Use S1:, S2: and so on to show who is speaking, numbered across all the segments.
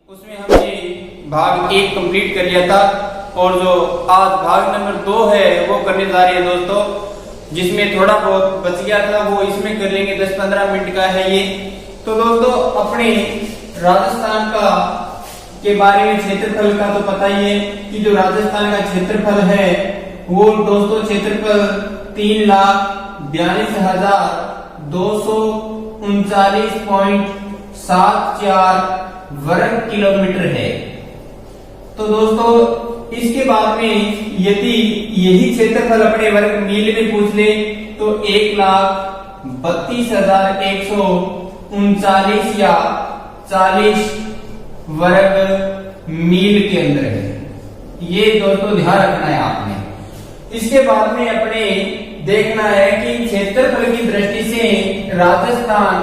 S1: उसमें हमने भाग 1 कंप्लीट कर लिया था और जो आज भाग नंबर 2 है वो करने जा रहे हैं दोस्तों, जिसमें थोड़ा बहुत बच गया था वो इसमें कर लेंगे। 10-15 मिनट का है ये। तो दोस्तों अपने राजस्थान का के बारे में क्षेत्रफल का तो पता ही है कि जो राजस्थान का क्षेत्रफल है वो दोस्तों क्षेत्रफल 3,42,239.74 वर्ग किलोमीटर है। तो दोस्तों इसके बाद में यदि यही क्षेत्रफल अपने वर्ग मील में पूछ ले तो 1,32,139 या 40 वर्ग मील के अंदर है। ये दोस्तों ध्यान रखना है आपने। इसके बाद में अपने देखना है कि क्षेत्रफल की दृष्टि से राजस्थान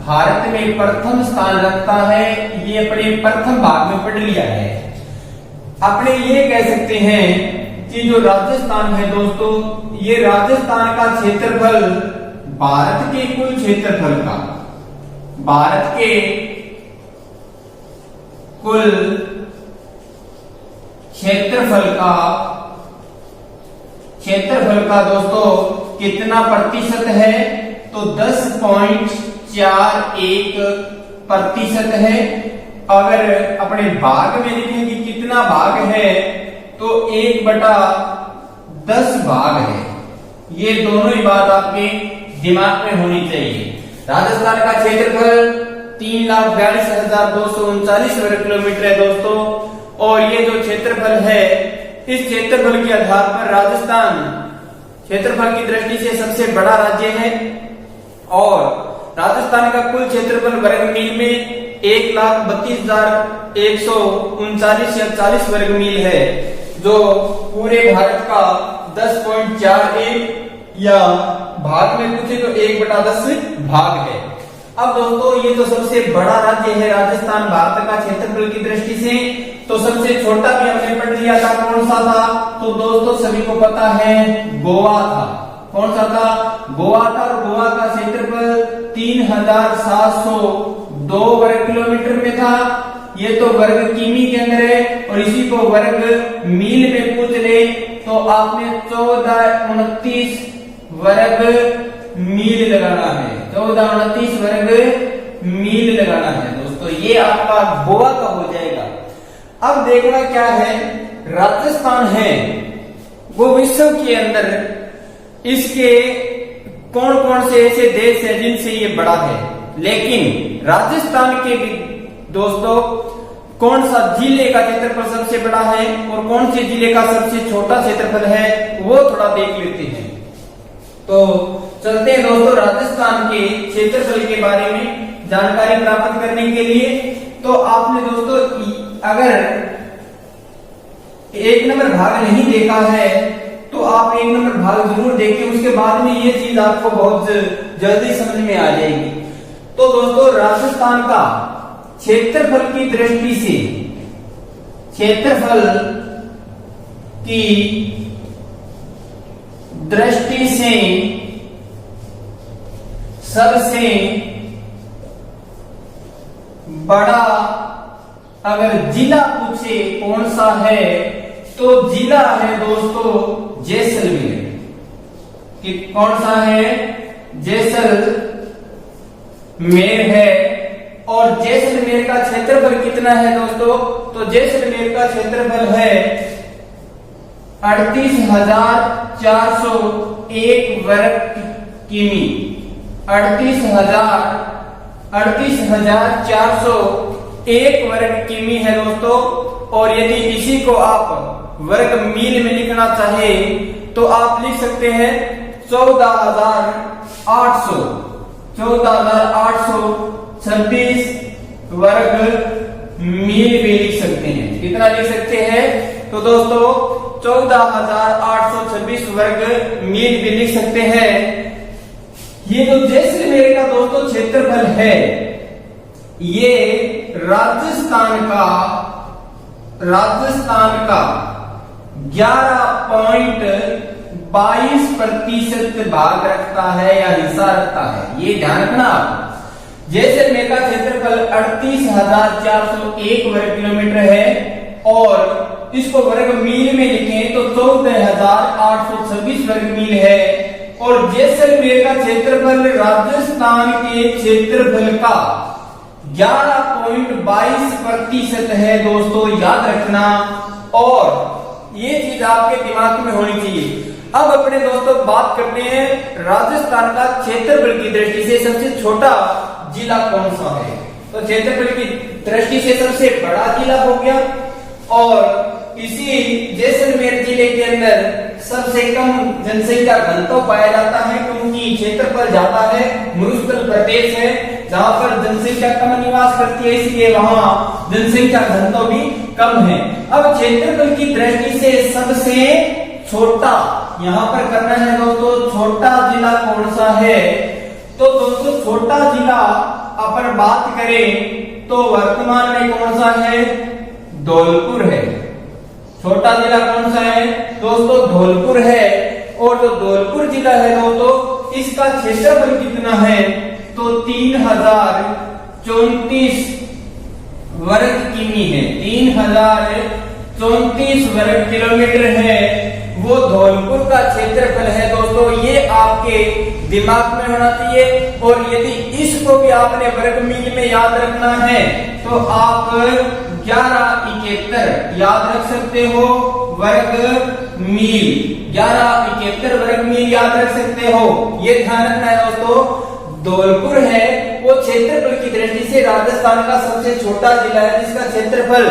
S1: भारत में प्रथम स्थान रखता है। ये अपने प्रथम भाग में पढ़ लिया है। अपने ये कह सकते हैं कि जो राजस्थान है दोस्तों, ये राजस्थान का क्षेत्रफल भारत के कुल क्षेत्रफल का, भारत के कुल क्षेत्रफल का दोस्तों कितना प्रतिशत है? तो 10.41% है। अगर अपने भाग में लिखें कि कितना भाग है तो 1/10 भाग है। ये दोनों ही बात आपके दिमाग में होनी चाहिए। राजस्थान का क्षेत्रफल 3,42,239 वर्ग किलोमीटर है दोस्तों, और ये जो क्षेत्रफल है इस क्षेत्रफल के आधार पर राजस्थान क्षेत्रफल की दृष्टि से सबसे बड़ा राज्य है। और राजस्थान का कुल क्षेत्रफल वर्ग मील में 1,32,139 या 40 वर्ग मील है, जो पूरे भारत का 10.41 या भाग में पूछे तो 1/10 भाग है। अब दोस्तों ये तो सबसे बड़ा राज्य है राजस्थान भारत का क्षेत्रफल की दृष्टि से। तो सबसे छोटा भी हमने पढ़ लिया था, कौन सा था? तो दोस्तों सभी को पता है गोवा था। कौन सा था? गोवा था। और गोवा का क्षेत्रफल 3,702 वर्ग किलोमीटर में था। ये तो वर्ग किमी के अंदर है, और इसी को वर्ग मील में पूछ ले तो आपने 1429 वर्ग मील लगाना है। 1429 वर्ग मील लगाना है दोस्तों। ये आपका गोवा का हो जाएगा। अब देखना क्या है, राजस्थान है वो विश्व के अंदर इसके कौन कौन से ऐसे देश है जिनसे ये बड़ा है। लेकिन राजस्थान के दोस्तों कौन सा जिले का क्षेत्रफल सबसे बड़ा है और कौन से जिले का सबसे छोटा क्षेत्रफल है वो थोड़ा देख लेते हैं। तो चलते हैं दोस्तों राजस्थान के क्षेत्रफल के बारे में जानकारी प्राप्त करने के लिए। तो आपने दोस्तों अगर 1 नंबर भाग नहीं देखा है तो आप 1 नंबर भाग जरूर देखें, उसके बाद में ये चीज आपको बहुत जल्दी समझ में आ जाएगी। तो दोस्तों राजस्थान का क्षेत्रफल की दृष्टि से, क्षेत्रफल की दृष्टि से सबसे बड़ा अगर जिला पूछे कौन सा है तो जिला है दोस्तों जैसलमेर। कि कौन सा है? जैसलमेर है। और जैसलमेर का क्षेत्रफल कितना है दोस्तों? तो जैसलमेर का क्षेत्रफल है 38,401 वर्ग किमी। 38,401 वर्ग किमी है दोस्तों। और यदि इसी को आप वर्ग मील में लिखना चाहे तो आप लिख सकते हैं 14,826 वर्ग मील भी लिख सकते हैं। कितना लिख सकते हैं? तो दोस्तों 14,826 वर्ग मील भी लिख सकते हैं। ये जो जैसलमेर का दोस्तों क्षेत्रफल है ये राजस्थान का 11.22% भाग रखता है या हिस्सा रखता है। ये ध्यान रखना आप। जैसलमेर का क्षेत्रफल 38,401 वर्ग किलोमीटर है और इसको वर्ग मील में लिखें तो 14,826 वर्ग मील है। और जैसलमेर का क्षेत्रफल राजस्थान के क्षेत्रफल का 11.22% है दोस्तों, याद रखना। और ये चीज आपके दिमाग में होनी चाहिए। अब अपने दोस्तों बात करते हैं राजस्थान का क्षेत्रफल की दृष्टि से सबसे छोटा जिला कौन सा है। तो क्षेत्रफल की दृष्टि से सबसे बड़ा जिला हो गया और इसी जैसलमेर जिले के अंदर सबसे कम जनसंख्या घनत्व पाया जाता है, क्योंकि क्षेत्रफल ज्यादा है, मरुस्थल प्रदेश है जहां पर जनसंख्या कम निवास करती है, इसलिए वहां जनसंख्या घनत्व भी कम है। अब क्षेत्रफल की दृष्टि से सबसे छोटा यहां पर करना है दोस्तों, छोटा जिला कौन सा है। तो दोस्तों छोटा जिला अपन बात करें तो वर्तमान में कौन सा है, धौलपुर है। छोटा जिला कौन सा है दोस्तों, धौलपुर है। और जो धौलपुर जिला है दोस्तों इसका क्षेत्रफल कितना है तो 3034 वर्ग किमी है, 3034 वर्ग किलोमीटर है वो धौलपुर का क्षेत्रफल है दोस्तों। ये आपके दिमाग में होना चाहिए। और यदि इसको भी आपने वर्ग मील में याद रखना है तो आप 1171 याद रख सकते हो वर्ग मील, 1171 वर्ग मील याद रख सकते हो। ये ध्यान रखना है दोस्तों। धौलपुर है वो क्षेत्रफल की दृष्टि से राजस्थान का सबसे छोटा जिला है जिसका क्षेत्रफल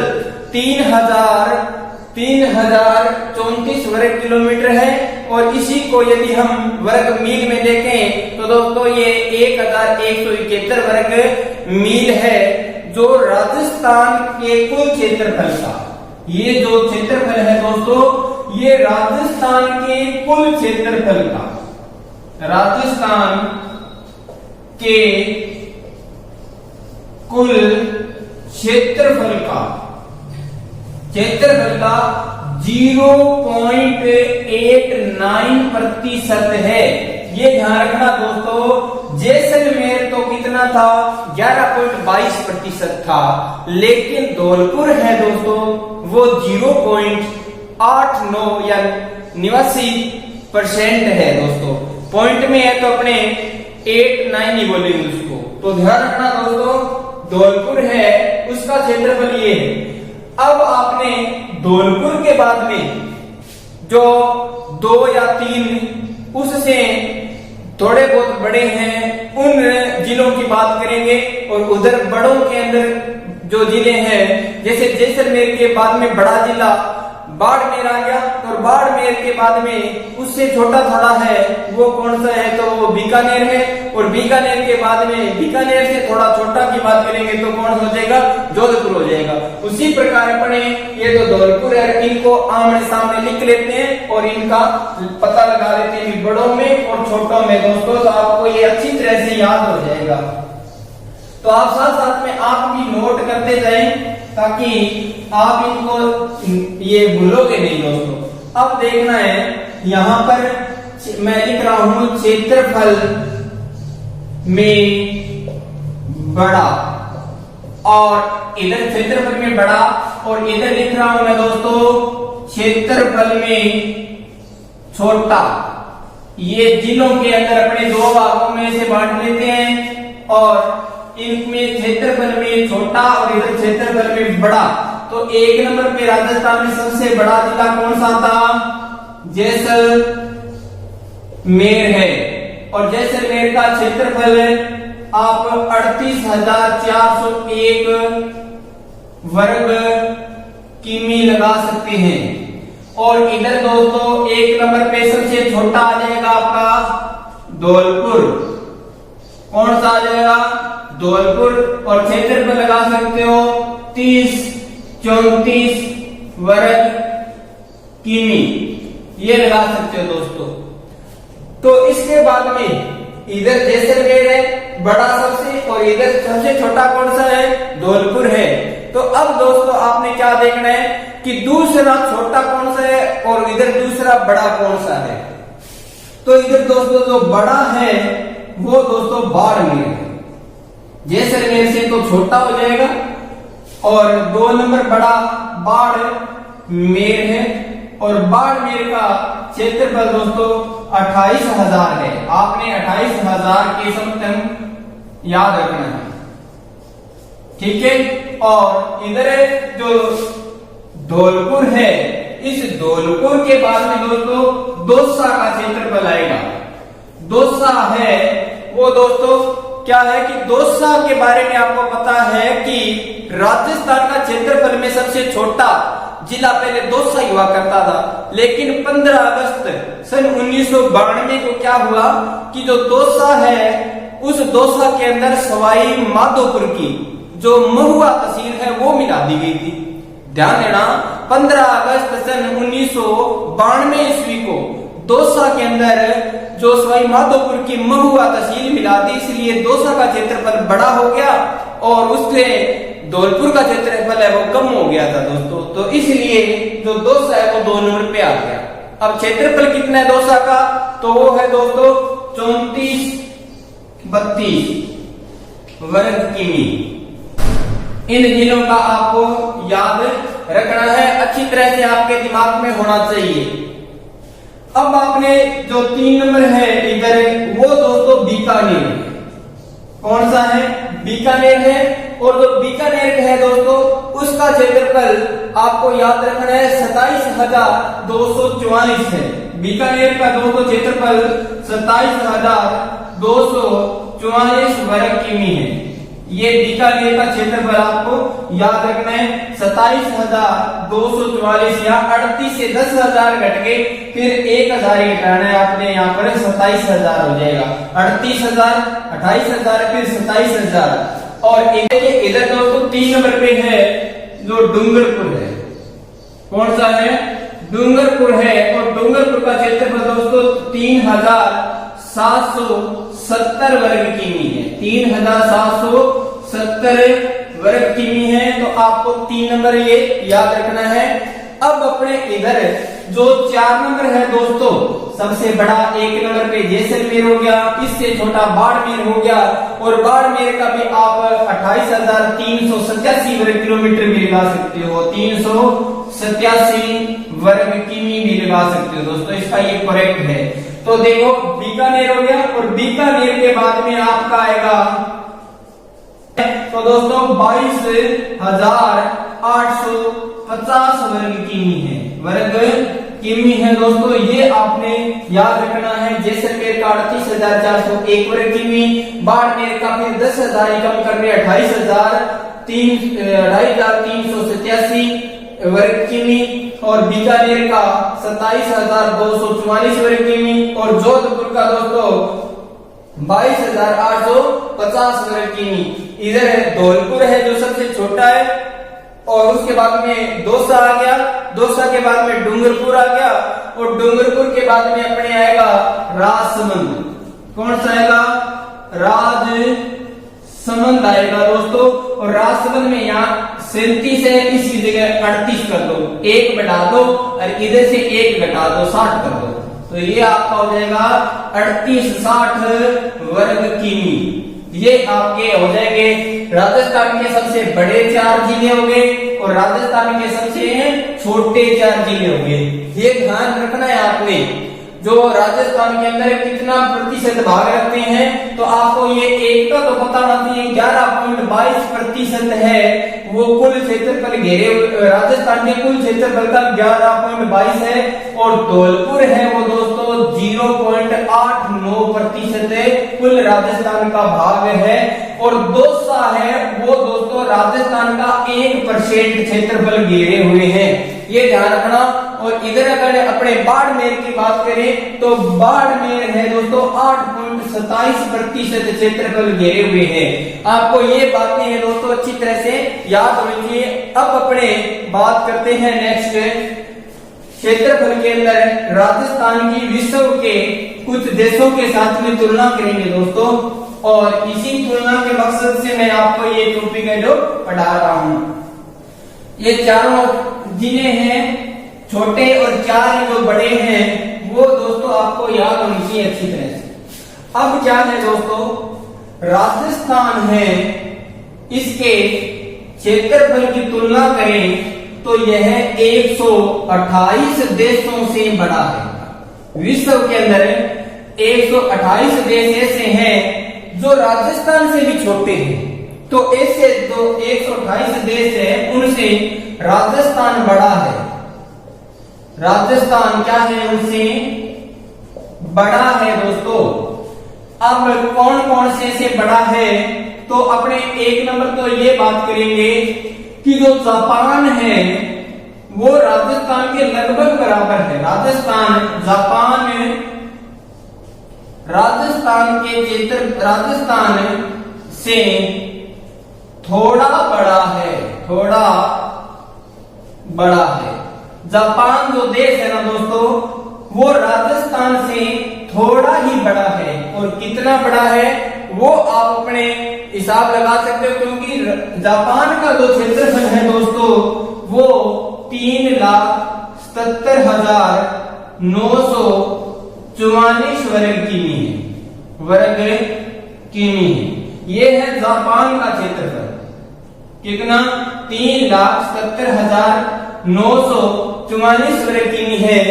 S1: 3034 वर्ग किलोमीटर है। और इसी को यदि हम वर्ग मील में देखें तो दोस्तों ये 1171 वर्ग मील है जो राजस्थान के कुल क्षेत्रफल का, ये जो क्षेत्रफल है दोस्तों ये राजस्थान के कुल क्षेत्रफल का, राजस्थान के कुल क्षेत्रफल का 0.89% है। ये ध्यान रखना दोस्तों। जैसलमेर तो कितना था 11.22% था, लेकिन धौलपुर है दोस्तों वो 0.89 या 89% है दोस्तों। पॉइंट में है तो अपने 89 ही बोलेंगे उसको। तो ध्यान रखना दोस्तों धौलपुर है उसका क्षेत्रफल ये है। अब आपने धौलपुर के बाद में जो 2 या 3 उससे थोड़े बहुत बड़े हैं उन जिलों की बात करेंगे। और उधर बड़ों के अंदर जो जिले हैं जैसे जैसलमेर के बाद में बड़ा जिला बाड़मेर आ गया, और बाड़मेर के बाद में उससे छोटा थोड़ा है वो कौन सा है तो वो बीकानेर है। और बीकानेर के बाद में बीकानेर से थोड़ा छोटा की बात करेंगे तो कौन हो जाएगा, जोधपुर हो जाएगा। उसी प्रकार अपने ये तो धौलपुर है, इनको आमने सामने लिख लेते हैं और इनका पता लगा लेते हैं बड़ों में और छोटों में दोस्तों। तो आपको ये अच्छी तरह से याद हो जाएगा। तो आप साथ साथ में आप भी नोट करते जाएं ताकि आप इनको ये भूलोगे नहीं दोस्तों। अब देखना है यहां पर मैं लिख रहा हूं क्षेत्रफल में बड़ा, और इधर क्षेत्रफल में बड़ा और इधर लिख रहा हूं मैं दोस्तों क्षेत्रफल में छोटा। ये जिलों के अंदर अपने 2 भागों में से बांट लेते हैं और इनमें क्षेत्रफल में छोटा और इधर क्षेत्रफल में बड़ा। तो 1 नंबर पे राजस्थान में सबसे बड़ा जिला कौन सा था, जैसलमेर है। और जैसलमेर का क्षेत्रफल आप 38,401 वर्ग किमी लगा सकते हैं। और इधर दोस्तों 1 नंबर पे सबसे छोटा आ जाएगा आपका धौलपुर। कौन सा आ जाएगा, धौलपुर। और क्षेत्रफल लगा सकते हो 3034 वर्ग किमी, ये लगा सकते हो दोस्तों। तो इसके बाद में इधर जैसलमेर है बड़ा सबसे, और इधर सबसे छोटा कौन सा है, धौलपुर है। तो अब दोस्तों आपने क्या देखना है कि दूसरा छोटा कौन सा है और इधर दूसरा बड़ा कौन सा है। तो इधर दोस्तों जो बड़ा है वो दोस्तों बाड़मेर है। जैसलमेर से तो छोटा हो जाएगा। और 2 नंबर बड़ा बाड़मेर है, और बाड़मेर का क्षेत्रफल दोस्तों 28,000 है। आपने 28,000 के समतंग याद रखना है, ठीक है। और इधर जो धौलपुर है, इस धौलपुर के बाद में दोस्तों दौसा का क्षेत्रफल आएगा। दौसा है वो दोस्तों क्या है कि दौसा के बारे में आपको पता है कि राजस्थान का क्षेत्रफल में सबसे छोटा जिला पहले दौसा ही हुआ करता था, लेकिन 15 अगस्त सन 1992 को क्या हुआ कि जो दौसा है उस दौसा के अंदर सवाई माधोपुर की जो महुआ तहसील है वो मिला दी गई थी। ध्यान देना, 15 अगस्त सन 1992 ईस्वी को दौसा के अंदर जो सवाई माधोपुर की महुआ तहसील मिला दी, इसलिए दौसा का क्षेत्रफल बड़ा हो गया और उससे धौलपुर का क्षेत्रफल है वो कम हो गया था दोस्तों। तो इसलिए जो दौसा है वो 2 नंबर पे आ गया। अब क्षेत्रफल कितना है दौसा का, तो वो है दोस्तों 3432 वर्ग किमी। इन जिलों का आपको याद रखना है, अच्छी तरह से आपके दिमाग में होना चाहिए। अब आपने जो 3 नंबर है इधर वो दोस्तों बीकानेर, कौन सा है, बीकानेर है। और जो बीकानेर है दोस्तों उसका क्षेत्रफल आपको याद रखना है 27,244 है। बीकानेर का दोस्तों क्षेत्रफल 27,244 वर्ग किमी है। ये बीकानेर का क्षेत्रफल आपको याद रखना है 27,244, या 38 से 10,000 घट गए, फिर 1,000 ही घटाना है आपने, यहाँ पर 27,000 हो जाएगा। 38,000, 28,000, फिर 27,000। और इधर दोस्तों 3 नंबर पे है जो डूंगरपुर है, कौन सा है, डूंगरपुर है। और डूंगरपुर का क्षेत्रफल दोस्तों 3,770 वर्ग किमी है। 3,770 वर्ग किमी है। तो आपको 3 नंबर ये याद रखना है। अब अपने इधर जो 4 नंबर है दोस्तों, सबसे बड़ा 1 नंबर पे जैसलमेर हो गया, इससे छोटा बाड़मेर हो गया, और बाड़मेर का भी आप 28,387 वर्ग किलोमीटर भी लगा सकते हो, 387 वर्ग किमी भी लगा सकते हो दोस्तों, इसका ये करेक्ट है। तो देखो बीकानेर हो गया, और बीकानेर के बाद में आपका आएगा तो दोस्तों 22,850 वर्ग किमी है, वर्ग किमी है दोस्तों। ये आपने याद रखना है। जैसलमेर का 38,401 वर्ग किमी, बाड़मेर का फिर 10,000 कम कर रहे 28,387 वर्ग किमी, और बीकानेर का 27,244 वर्ग किमी, और जोधपुर का दोस्तों 22,850 वर्ग किमी। इधर धौलपुर है जो सबसे छोटा है, और उसके बाद में दौसा आ गया, दौसा के बाद में डूंगरपुर आ गया, और डूंगरपुर के बाद में अपने आएगा राजसमंद। कौन सा आएगा, राजसमंद आएगा दोस्तों। और राजसमंद में यहाँ 37 है, इसकी जगह 38 कर दो, 1 बढ़ा दो, और इधर से 1 घटा दो, 60 कर दो, तो ये आपका हो जाएगा 3860 वर्ग किमी। ये आपके हो जाएंगे राजस्थान के सबसे बड़े 4 जिले हो गए, और राजस्थान के सबसे छोटे 4 जिले हो गए। ये ध्यान रखना है आपने। जो राजस्थान के अंदर कितना प्रतिशत भाग रखते हैं, तो आपको ये एक का तो पता होना चाहिए 11.22% है वो कुल क्षेत्रफल घेरे, राजस्थान के कुल क्षेत्रफल का 11.22 है। और धौलपुर है वो दोस्तों 0.89% कुल राजस्थान का भाग है। और दौसा है वो दोस्तों राजस्थान का 1% क्षेत्रफल घेरे हुए हैं, ये ध्यान रखना। और इधर अगर अपने बाड़मेर की बात करें तो बाड़मेर है दोस्तों 8.27% क्षेत्रफल घेरे हुए हैं। आपको ये बातें हैं दोस्तों अच्छी तरह से याद होनी चाहिए। अब अपने बात करते हैं नेक्स्ट क्षेत्रफल के अंदर राजस्थान की विश्व के कुछ देशों के साथ में तुलना करेंगे दोस्तों, और इसी तुलना के मकसद से मैं आपको ये टॉपिक है जो पढ़ा रहा हूं। ये चारों जिले हैं छोटे, और 4 जो बड़े हैं वो दोस्तों आपको याद होनी चाहिए अच्छी तरह से। अब क्या है दोस्तों, राजस्थान है इसके क्षेत्रफल की तुलना करें तो यह 128 देशों से बड़ा है। विश्व के अंदर 128 देश ऐसे हैं जो राजस्थान से भी छोटे हैं। तो ऐसे जो 128 देश है उनसे राजस्थान बड़ा है। राजस्थान क्या है, उनसे बड़ा है दोस्तों। अब कौन कौन से बड़ा है, तो अपने एक नंबर तो ये बात करेंगे कि जो जापान है वो राजस्थान के लगभग बराबर है। राजस्थान के क्षेत्र राजस्थान से थोड़ा बड़ा है। जापान जो देश है ना दोस्तों, वो राजस्थान से थोड़ा ही बड़ा है। और कितना बड़ा है वो आप अपने हिसाब लगा सकते हो, क्योंकि जापान का जो क्षेत्रफल है दोस्तों वो 3,77,944 वर्ग किमी है। ये है जापान का क्षेत्रफल। कितना? 3,77,944 वर्ग किमी है।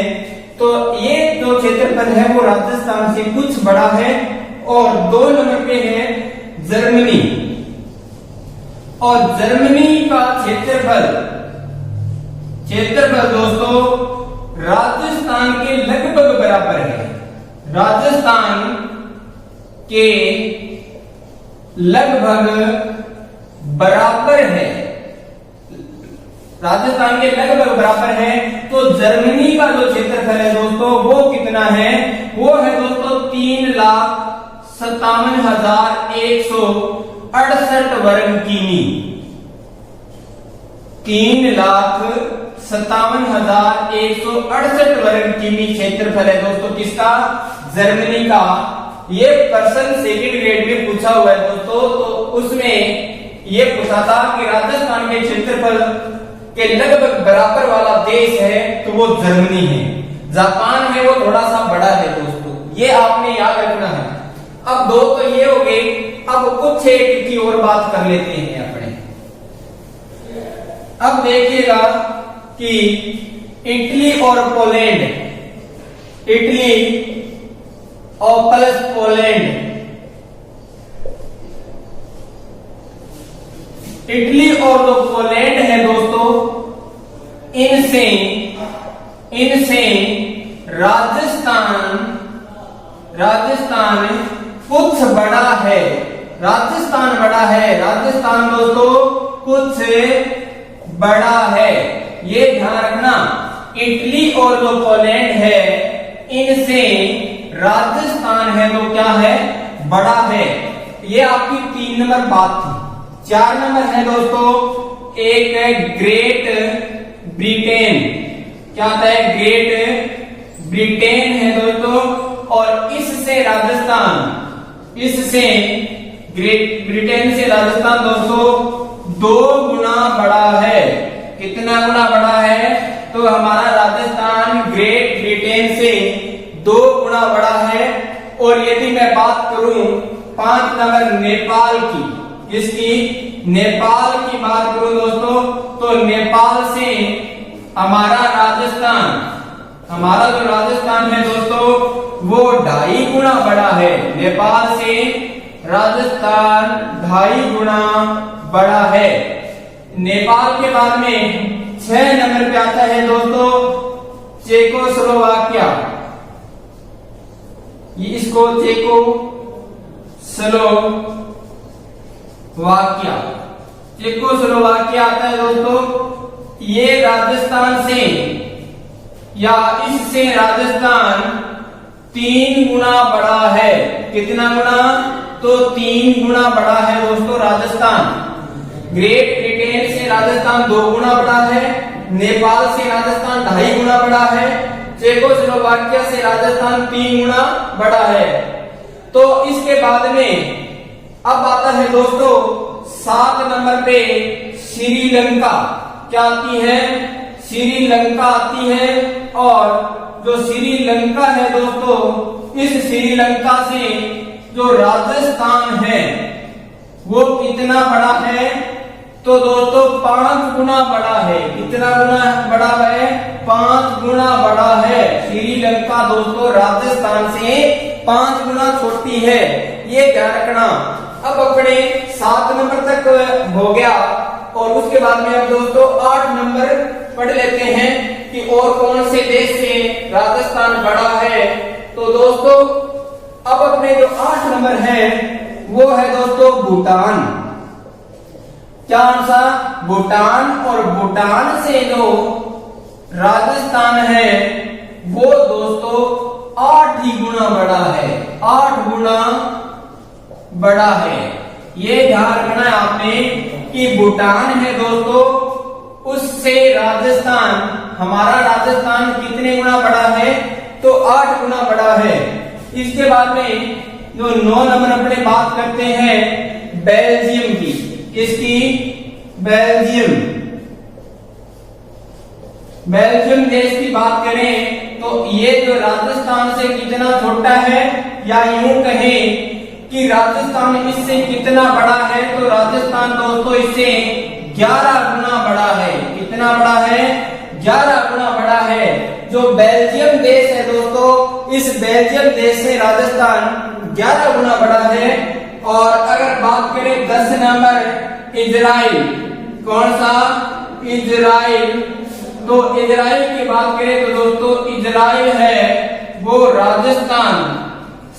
S1: तो ये जो क्षेत्रफल है वो राजस्थान से कुछ बड़ा है। और 2 नंबर पे है जर्मनी। और जर्मनी का क्षेत्रफल दोस्तों राजस्थान के लगभग बराबर है। राजस्थान के लगभग बराबर है। राजस्थान के लगभग बराबर है। तो जर्मनी का जो क्षेत्रफल है दोस्तों वो कितना है? वो है दोस्तों 3,57,168 वर्ग किमी। 3,57,168 वर्ग किमी क्षेत्रफल है दोस्तों किसका? जर्मनी का। ये प्रश्न सेकंड ग्रेड में पूछा हुआ है दोस्तों। तो उसमें ये पूछा था कि राजस्थान के क्षेत्रफल के लगभग बराबर वाला देश है तो वो जर्मनी है। जापान है वो थोड़ा सा बड़ा है दोस्तों, ये आपने याद रखना है। अब 2 तो ये हो गए। अब कुछ एक की और बात कर लेते हैं अपने। अब देखिएगा कि इटली और पोलैंड, इटली और प्लस पोलैंड, इटली और जो पोलैंड है दोस्तों इनसे राजस्थान कुछ बड़ा है। राजस्थान बड़ा है। राजस्थान दोस्तों कुछ बड़ा है, ये ध्यान रखना। इटली और जो पोलैंड है इनसे राजस्थान है तो क्या है? बड़ा है। ये आपकी 3 नंबर बात थी। 4 नंबर है दोस्तों एक है ग्रेट ब्रिटेन। क्या होता है? ग्रेट ब्रिटेन है दोस्तों। और इससे ग्रेट ब्रिटेन से राजस्थान दोस्तों 2 गुना बड़ा है। कितना गुना बड़ा है? तो हमारा राजस्थान ग्रेट ब्रिटेन से 2 गुना बड़ा है। और यदि मैं बात करूं 5 नंबर नेपाल की, किसकी? नेपाल की बात करूं दोस्तों तो नेपाल से हमारा जो राजस्थान है दोस्तों वो 2.5 गुना बड़ा है। नेपाल से राजस्थान 2.5 गुना बड़ा है। नेपाल के बाद में 6 नंबर पे आता है दोस्तों चेकोस्लोवाकिया। इसको चेकोस्लोवाकिया आता है दोस्तों। ये राजस्थान से या इससे राजस्थान 3 गुना बड़ा है। कितना गुना? तो 3 गुना बड़ा है दोस्तों राजस्थान। ग्रेट ब्रिटेन से राजस्थान 2 गुना बड़ा है। नेपाल से राजस्थान 2.5 गुना बड़ा है। चेकोस्लोवाकिया से राजस्थान 3 गुना बड़ा है। तो इसके बाद में अब आता है दोस्तों 7 नंबर पे श्रीलंका। क्या आती है? श्रीलंका आती है। और जो श्रीलंका है दोस्तों इस श्रीलंका से जो राजस्थान है वो कितना बड़ा है? तो दोस्तों 5 गुना बड़ा है। कितना गुना बड़ा है? 5 गुना बड़ा है। श्रीलंका दोस्तों राजस्थान से 5 गुना छोटी है, ये ध्यान रखना। अब अपने 7 नंबर तक हो गया और उसके बाद में अब दोस्तों 8 नंबर पढ़ लेते हैं कि और कौन से देश से राजस्थान बड़ा है। तो दोस्तों अब अपने जो 8 नंबर है वो है दोस्तों भूटान। क्या आंसर? भूटान। और भूटान से जो राजस्थान है वो दोस्तों 8 ही गुना बड़ा है, 8 गुना बड़ा है। ये ध्यान रखना है आपने कि भूटान है दोस्तों, उससे राजस्थान, हमारा राजस्थान कितने गुना बड़ा है? तो 8 गुना बड़ा है। इसके बाद में जो 9 नंबर अपने बात करते हैं बेल्जियम की। किसकी? बेल्जियम। बेल्जियम देश की बात करें तो ये जो राजस्थान से कितना छोटा है, या यूं कहें कि राजस्थान इससे कितना बड़ा है, तो राजस्थान दोस्तों इससे 11 गुना बड़ा है। कितना बड़ा है? 11 गुना बड़ा है। जो बेल्जियम देश है दोस्तों, इस बेल्जियम देश से राजस्थान 11 गुना बड़ा है। और अगर बात करें 10 नंबर इजराइल। कौन सा? इजराइल। तो इजराइल की बात करें तो दोस्तों इजराइल है वो राजस्थान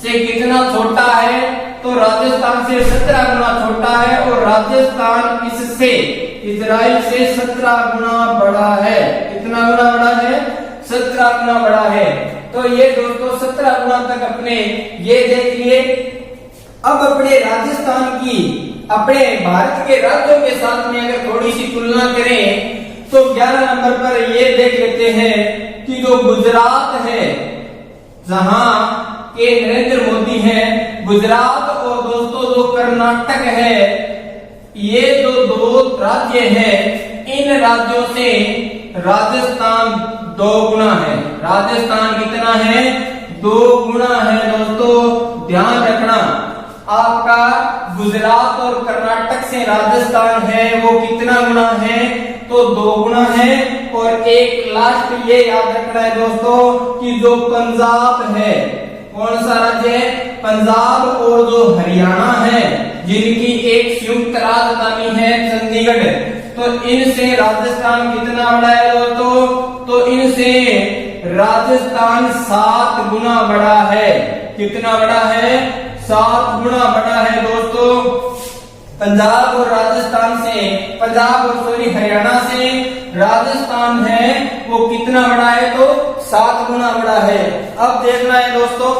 S1: से कितना छोटा है? तो राजस्थान से 17 गुना छोटा है और राजस्थान इससे, इजराइल से 17 गुना बड़ा है। कितना गुना बड़ा है? 17 गुना बड़ा है। तो ये दोस्तों 17 गुना तक अपने ये देख लिए। अब अपने राजस्थान की अपने भारत के राज्यों के साथ में अगर थोड़ी सी तुलना करें तो 11 नंबर पर ये देख लेते हैं कि जो गुजरात है, जहां के नरेंद्र मोदी हैं, गुजरात और दोस्तों जो कर्नाटक है, ये जो 2 राज्य हैं, इन राज्यों से राजस्थान 2 गुना है। राजस्थान कितना है? 2 गुना है दोस्तों, ध्यान रखना। आपका गुजरात और कर्नाटक से राजस्थान है वो कितना गुना है? तो 2 गुना है। और एक लास्ट ये याद रखना है दोस्तों कि जो पंजाब है, कौन सा राज्य है? पंजाब और जो हरियाणा है, जिनकी एक संयुक्त राजधानी है चंडीगढ़, तो इनसे राजस्थान कितना बड़ा है दोस्तों? तो इनसे राजस्थान 7 गुना बड़ा है। कितना बड़ा है? 7 गुना बड़ा है दोस्तों। पंजाब और राजस्थान से, पंजाब और सॉरी हरियाणा से राजस्थान है वो कितना बड़ा है? तो 7 गुना बड़ा है। अब देखना है दोस्तों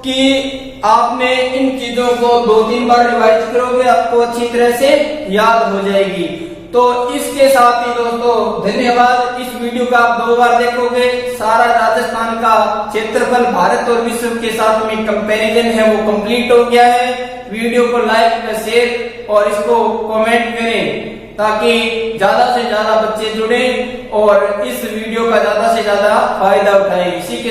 S1: कि आपने इन चीजों को 2-3 बार रिवाइज करोगे, आपको अच्छी तरह से याद हो जाएगी। तो इसके साथ ही दोस्तों धन्यवाद। इस वीडियो का आप 2 बार देखोगे। सारा राजस्थान का क्षेत्रफल भारत और विश्व के साथ में कंपैरिजन है वो कंप्लीट हो गया है। वीडियो को लाइक, शेयर और इसको कमेंट करें ताकि ज्यादा से ज्यादा बच्चे जुड़े और इस वीडियो का ज्यादा से ज्यादा फायदा उठाएं। इसी के